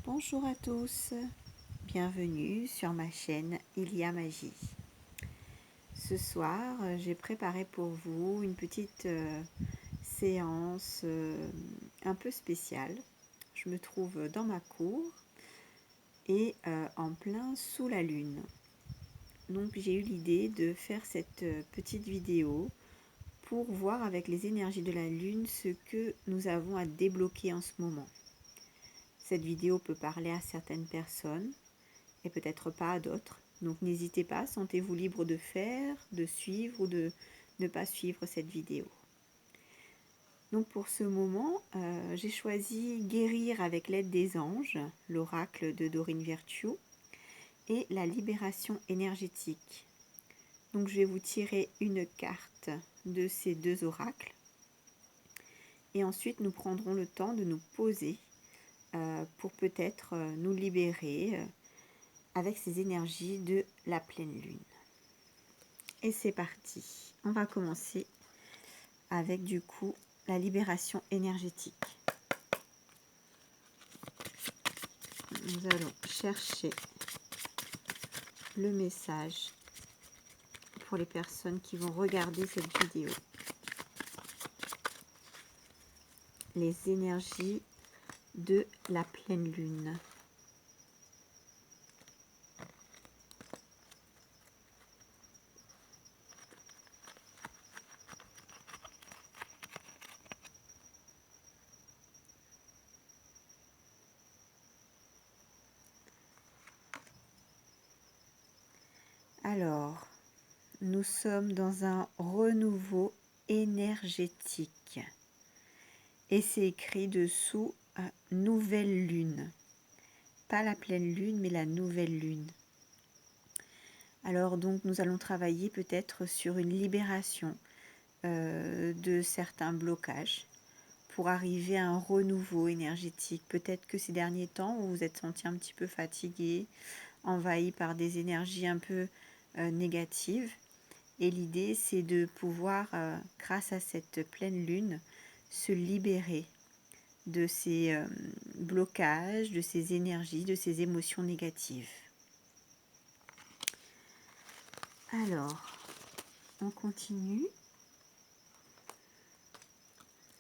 Bonjour à tous, bienvenue sur ma chaîne Il y a magie. Ce soir, j'ai préparé pour vous une petite séance un peu spéciale. Je me trouve dans ma cour et en plein sous la lune. Donc j'ai eu l'idée de faire cette petite vidéo pour voir avec les énergies de la lune ce que nous avons à débloquer en ce moment. Cette vidéo peut parler à certaines personnes et peut-être pas à d'autres. Donc n'hésitez pas, sentez-vous libre de faire, de suivre ou de ne pas suivre cette vidéo. Donc pour ce moment, j'ai choisi Guérir avec l'aide des anges, l'oracle de Dorine Virtue, et la libération énergétique. Donc je vais vous tirer une carte de ces deux oracles. Et ensuite nous prendrons le temps de nous poser pour peut-être nous libérer avec ces énergies de la pleine lune. Et c'est parti. On va commencer avec du coup la libération énergétique. Nous allons chercher le message pour les personnes qui vont regarder cette vidéo. Les énergies de la pleine lune. Alors, nous sommes dans un renouveau énergétique. Et c'est écrit dessous nouvelle lune. Pas la pleine lune, mais la nouvelle lune. Alors donc nous allons travailler peut-être sur une libération de certains blocages pour arriver à un renouveau énergétique. Peut-être que ces derniers temps, vous vous êtes senti un petit peu fatigué, envahi par des énergies un peu négatives. Et l'idée, c'est de pouvoir, grâce à cette pleine lune, se libérer de ces blocages, de ces énergies, de ces émotions négatives. Alors, on continue.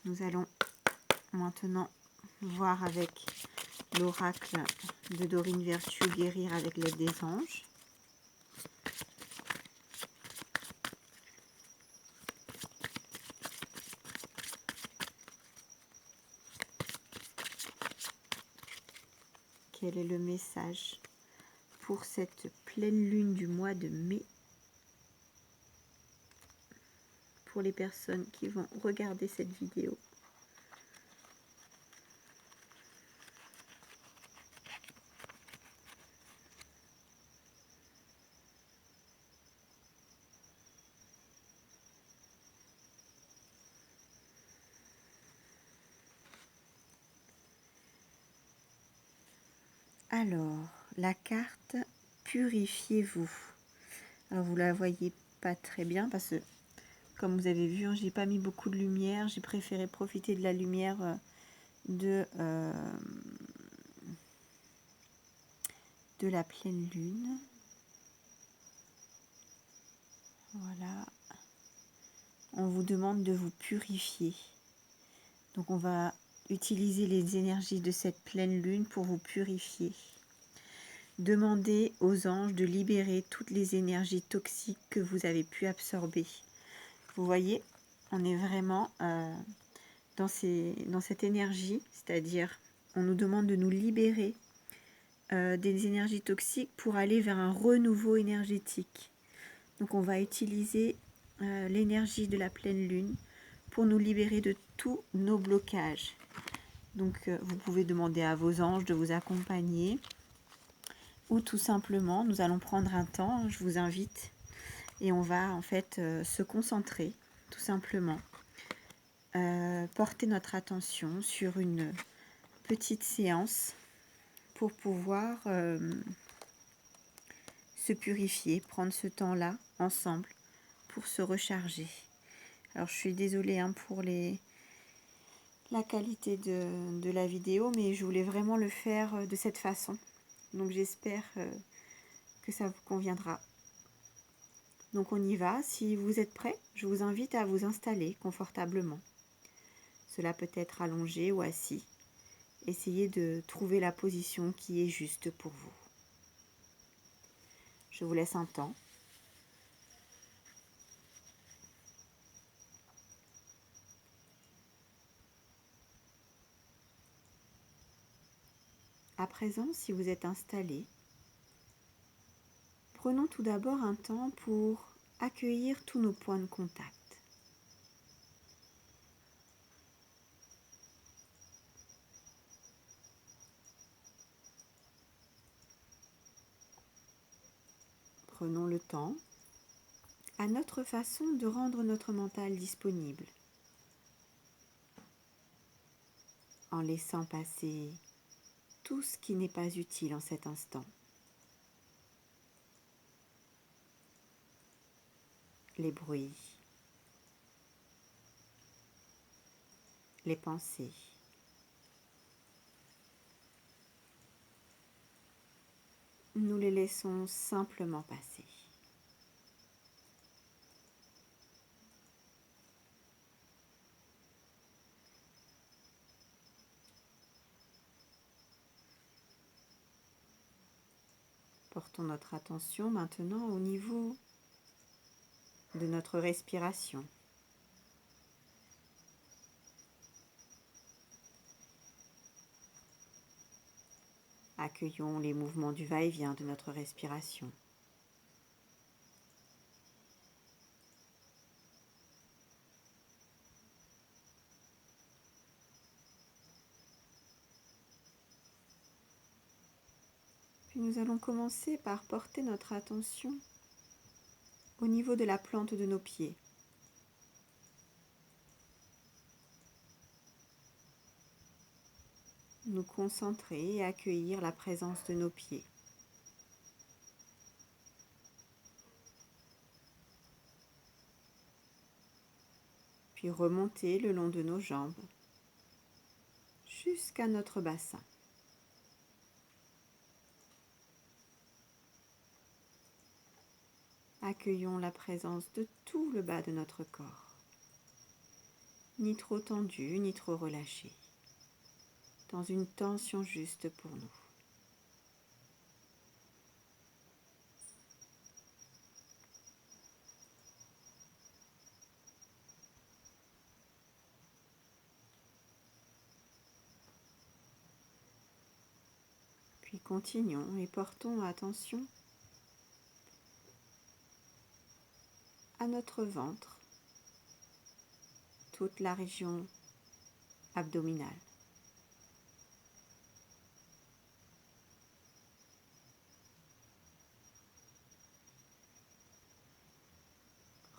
Nous allons maintenant voir avec l'oracle de Dorine Virtue, Guérir avec l'aide des anges. Quel est le message pour cette pleine lune du mois de mai pour les personnes qui vont regarder cette vidéo? Alors, la carte Purifiez-vous. Alors, vous la voyez pas très bien parce que, comme vous avez vu, j'ai pas mis beaucoup de lumière. J'ai préféré profiter de la lumière de la pleine lune. Voilà. On vous demande de vous purifier. Donc, on va utiliser les énergies de cette pleine lune pour vous purifier. Demandez aux anges de libérer toutes les énergies toxiques que vous avez pu absorber. Vous voyez, on est vraiment dans cette énergie, c'est-à-dire on nous demande de nous libérer des énergies toxiques pour aller vers un renouveau énergétique. Donc on va utiliser l'énergie de la pleine lune pour nous libérer de tous nos blocages. Donc vous pouvez demander à vos anges de vous accompagner ou tout simplement nous allons prendre un temps, je vous invite, et on va en fait se concentrer tout simplement. Porter notre attention sur une petite séance pour pouvoir se purifier, prendre ce temps-là ensemble pour se recharger. Alors je suis désolée pour les la qualité de la vidéo, mais je voulais vraiment le faire de cette façon. Donc j'espère que ça vous conviendra. Donc on y va. Si vous êtes prêts, je vous invite à vous installer confortablement. Cela peut être allongé ou assis. Essayez de trouver la position qui est juste pour vous. Je vous laisse un temps. À présent, si vous êtes installé, prenons tout d'abord un temps pour accueillir tous nos points de contact. Prenons le temps, à notre façon, de rendre notre mental disponible, en laissant passer tout ce qui n'est pas utile en cet instant. Les bruits, les pensées. Nous les laissons simplement passer. Portons notre attention maintenant au niveau de notre respiration. Accueillons les mouvements du va-et-vient de notre respiration. Puis nous allons commencer par porter notre attention au niveau de la plante de nos pieds. Nous concentrer et accueillir la présence de nos pieds. Puis remonter le long de nos jambes jusqu'à notre bassin. Accueillons la présence de tout le bas de notre corps, ni trop tendu, ni trop relâché, dans une tension juste pour nous. Puis continuons et portons attention à notre ventre, toute la région abdominale.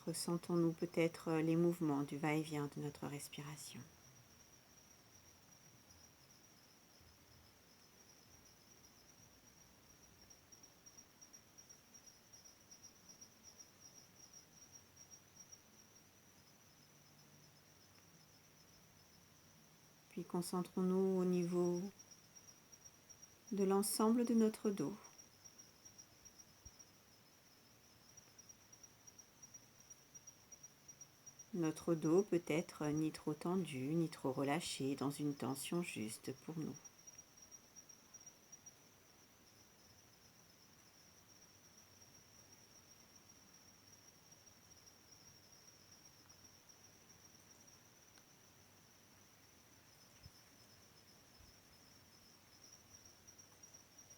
Ressentons-nous peut-être les mouvements du va-et-vient de notre respiration. Puis concentrons-nous au niveau de l'ensemble de notre dos. Notre dos peut être ni trop tendu, ni trop relâché, dans une tension juste pour nous.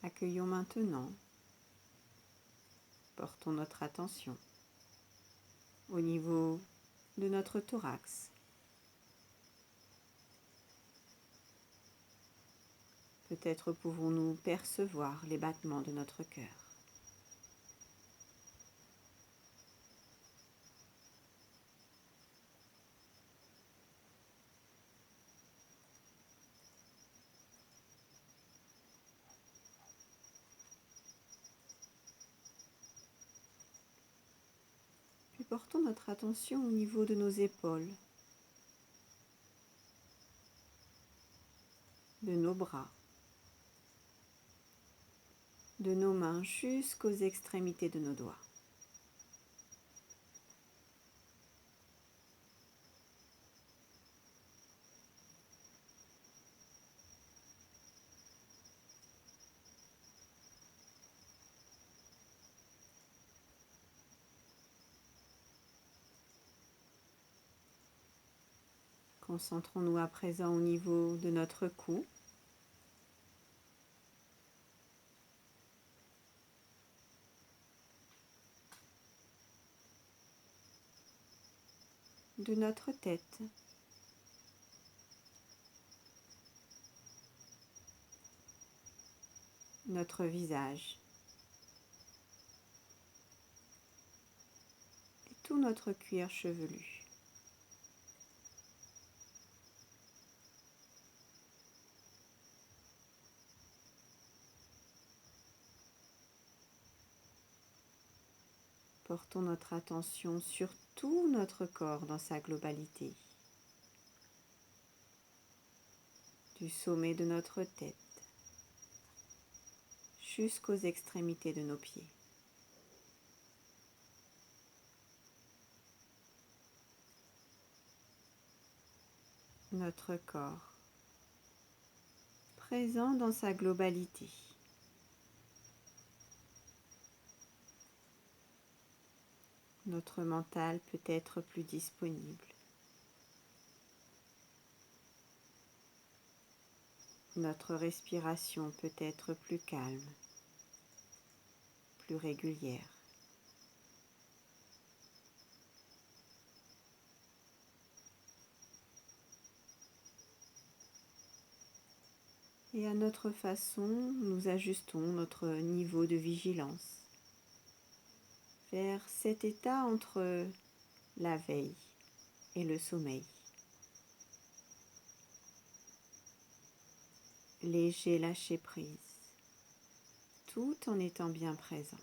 Accueillons maintenant, portons notre attention au niveau de notre thorax. Peut-être pouvons-nous percevoir les battements de notre cœur. Puis portons notre attention au niveau de nos épaules. de nos bras, de nos mains jusqu'aux extrémités de nos doigts. Concentrons-nous à présent au niveau de notre cou. De notre tête. Notre visage. Et tout notre cuir chevelu. Portons notre attention sur tout notre corps dans sa globalité, du sommet de notre tête jusqu'aux extrémités de nos pieds. Notre corps présent dans sa globalité. Notre mental peut être plus disponible. Notre respiration peut être plus calme, plus régulière. Et à notre façon, nous ajustons notre niveau de vigilance vers cet état entre la veille et le sommeil. Léger lâcher prise, tout en étant bien présent.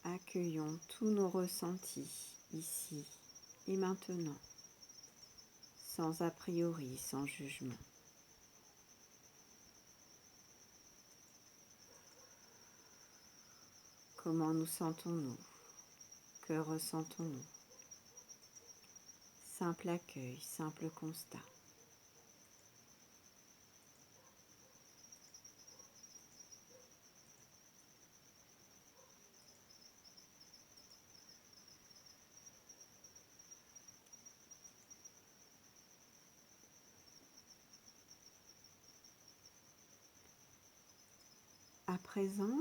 Accueillons tous nos ressentis ici et maintenant, sans a priori, sans jugement. Comment nous sentons-nous? Que ressentons-nous? Simple accueil, simple constat. À présent,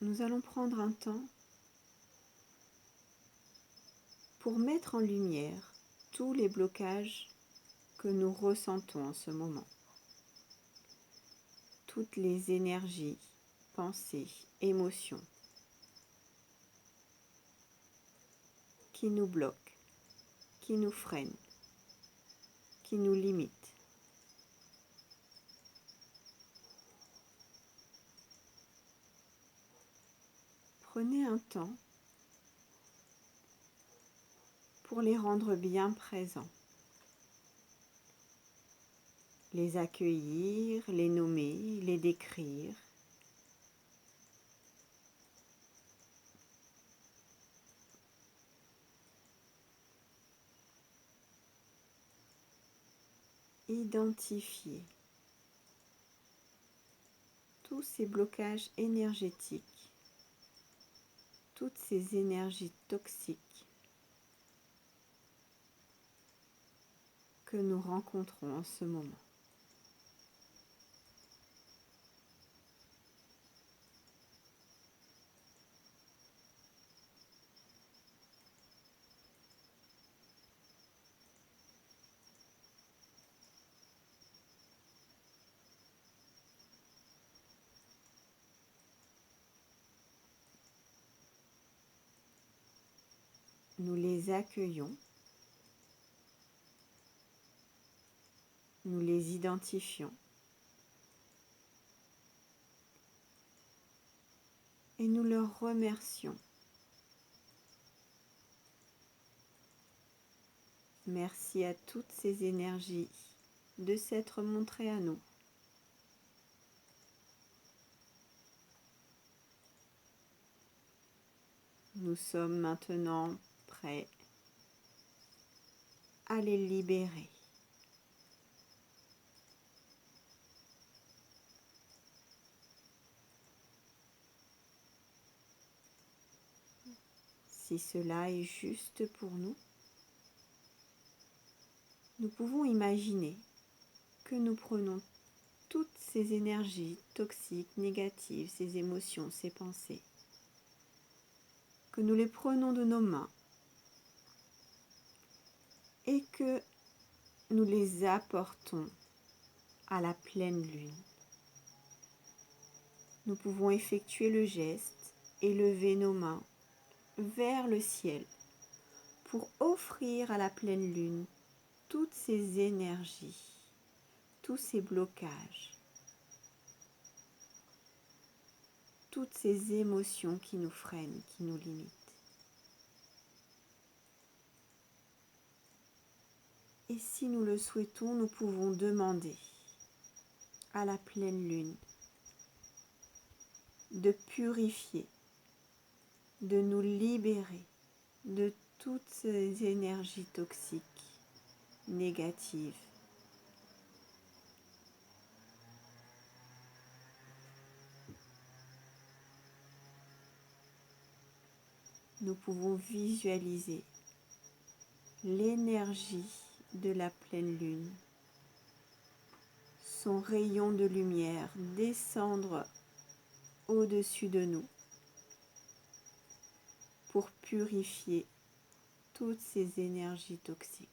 nous allons prendre un temps pour mettre en lumière tous les blocages que nous ressentons en ce moment. Toutes les énergies, pensées, émotions qui nous bloquent, qui nous freinent, qui nous limitent. Prenez un temps pour les rendre bien présents, les accueillir, les nommer, les décrire. Identifier tous ces blocages énergétiques, toutes ces énergies toxiques que nous rencontrons en ce moment. Nous les accueillons, nous les identifions et nous le remercions. Merci à toutes ces énergies de s'être montrées à nous. Nous sommes maintenant prêts à les libérer. Si cela est juste pour nous, nous pouvons imaginer que nous prenons toutes ces énergies toxiques, négatives, ces émotions, ces pensées, que nous les prenons de nos mains et que nous les apportons à la pleine lune. Nous pouvons effectuer le geste et lever nos mains vers le ciel pour offrir à la pleine lune toutes ces énergies, tous ces blocages, toutes ces émotions qui nous freinent, qui nous limitent. Et si nous le souhaitons, nous pouvons demander à la pleine lune de purifier, de nous libérer de toutes ces énergies toxiques, négatives. Nous pouvons visualiser l'énergie de la pleine lune, son rayon de lumière descendre au-dessus de nous pour purifier toutes ces énergies toxiques.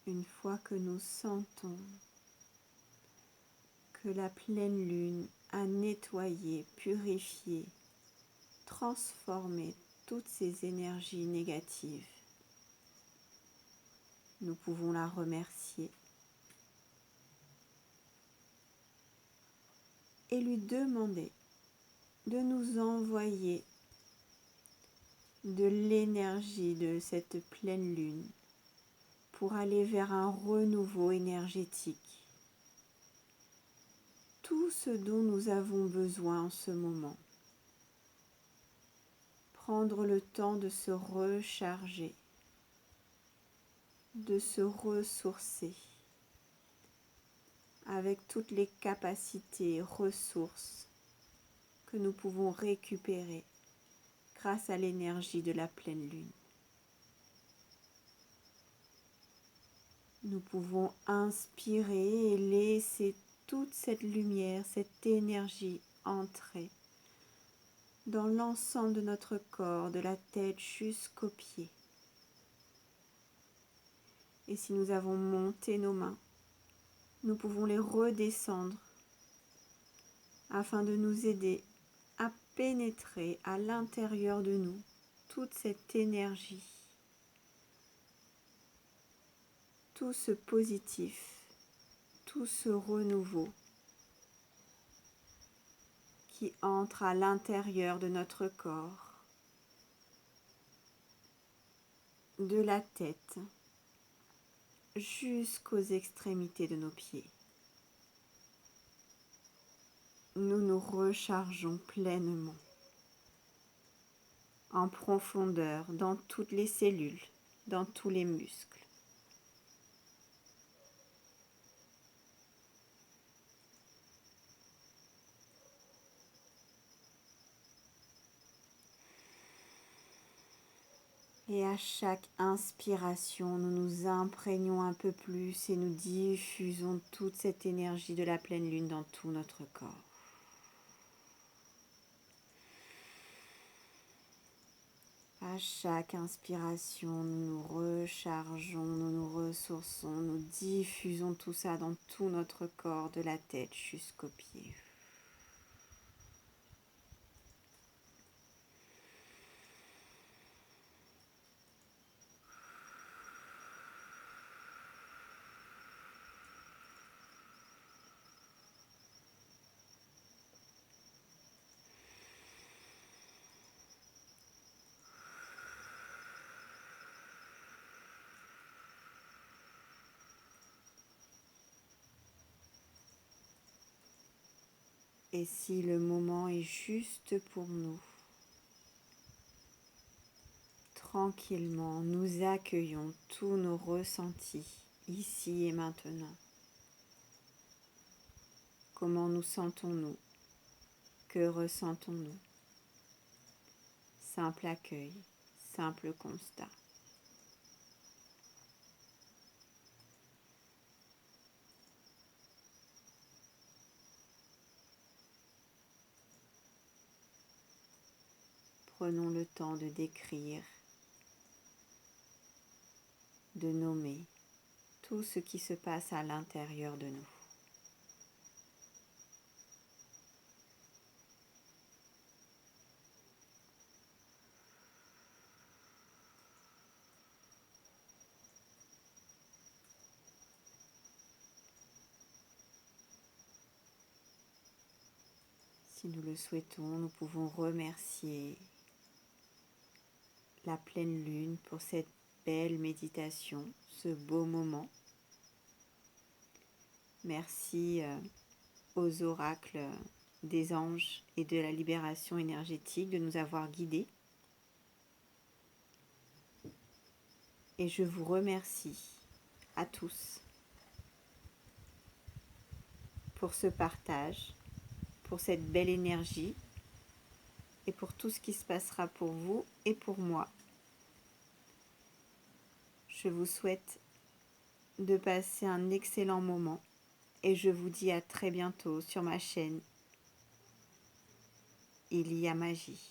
Une fois que nous sentons que la pleine lune a nettoyé, purifié, transformé toutes ces énergies négatives, nous pouvons la remercier et lui demander de nous envoyer de l'énergie de cette pleine lune pour aller vers un renouveau énergétique. Tout ce dont nous avons besoin en ce moment. Prendre le temps de se recharger, de se ressourcer avec toutes les capacités, ressources que nous pouvons récupérer grâce à l'énergie de la pleine lune. Nous pouvons inspirer et laisser toute cette lumière, cette énergie entrer dans l'ensemble de notre corps, de la tête jusqu'aux pieds. Et si nous avons monté nos mains, nous pouvons les redescendre afin de nous aider à pénétrer à l'intérieur de nous toute cette énergie, tout ce positif, tout ce renouveau qui entre à l'intérieur de notre corps, de la tête jusqu'aux extrémités de nos pieds. Nous nous rechargeons pleinement, en profondeur, dans toutes les cellules, dans tous les muscles. Et à chaque inspiration, nous nous imprégnons un peu plus et nous diffusons toute cette énergie de la pleine lune dans tout notre corps. À chaque inspiration, nous nous rechargeons, nous nous ressourçons, nous diffusons tout ça dans tout notre corps, de la tête jusqu'aux pieds. Et si le moment est juste pour nous, tranquillement, nous accueillons tous nos ressentis ici et maintenant. Comment nous sentons-nous? Que ressentons-nous? Simple accueil, simple constat. Prenons le temps de décrire, de nommer tout ce qui se passe à l'intérieur de nous. Si nous le souhaitons, nous pouvons remercier la pleine lune pour cette belle méditation, ce beau moment. Merci aux oracles des anges et de la libération énergétique de nous avoir guidés. Et je vous remercie à tous pour ce partage, pour cette belle énergie et pour tout ce qui se passera pour vous et pour moi. Je vous souhaite de passer un excellent moment et je vous dis à très bientôt sur ma chaîne Il y a magie.